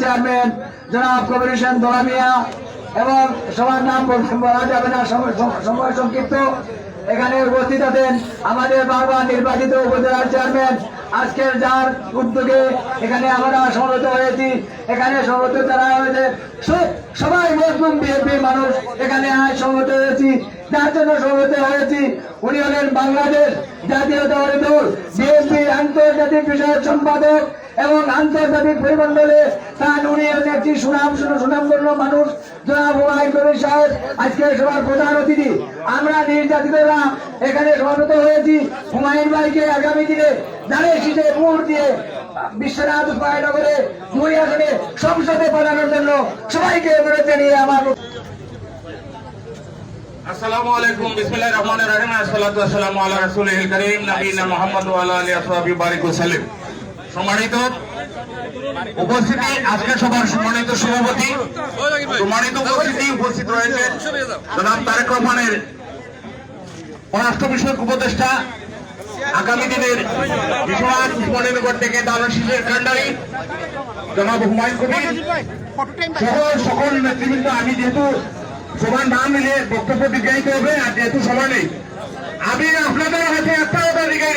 Chairman জনাব কবির হোসেন দোলা মিয়া এবং সবার নাম বলা যাবে না, সময় সংক্ষিপ্ত। এখানে উপস্থিত আছেন আমাদের বারবার নির্বাচিত উপজেলার চেয়ারম্যান, আজকের যার উদ্যোগে এখানে আমরা সমবেত হয়েছি। এখানে সমবেত যারা হয়েছে সবাই মুসলিম বিএনপির মানুষ এখানে আজ সমবেত হয়েছি। যার জন্য সমবেত হয়েছি উনি হলেন বাংলাদেশ জাতীয়তাবাদী দল বিএনপির আন্তর্জাতিক বিষয়ক সম্পাদক এবং আন্তর্জাতিক পরিমণ্ডলে তার উনি একটি সুনামধন্য মানুষ জনাব হুমায়ুন কবির সাহেব আজকে সবার প্রধান অতিথি। আমরা নির্যাতিতরা এখানে সমবেত হয়েছি হুমায়ুন ভাইকে আগামী দিনে ধানের শীতে ভোট দিয়ে বিশ্বনাথ নগরে 2 আসনে সংসদে পাঠানোর জন্য সবাইকে অনুরোধ জানিয়ে আমার আসসালামু আলাইকুম, বিসমিল্লাহির রহমানির রহিম, আসসালাতু ওয়াসসালামু আলা রাসূলিল কারীম নবিয়িনা মুহাম্মদ ওয়া আলা আলিহি ওয়া সাহবিহি বারিক ওয়া সাল্লাম। সম্মানিত উপস্থিতি, আজকে সবার সম্মানিত সভাপতি, সম্মানিত উপস্থিত রয়েছেন জনাব তারেক রহমানের পররাষ্ট্র বিষয়ক উপদেষ্টা, আগামী দিনের বিশ্বনাথ উসমানীনগর থেকে দানশীলের কান্ডারি জনাব হুমায়ুন কবির সহ সকল নেতৃবৃন্দ। আমি যেহেতু সবার নাম মিলে বক্তব্য দীর্ঘায়িত হবে আর যেহেতু সময় নেই, আমি আপনাদের হাতে একটা কথা লিখাই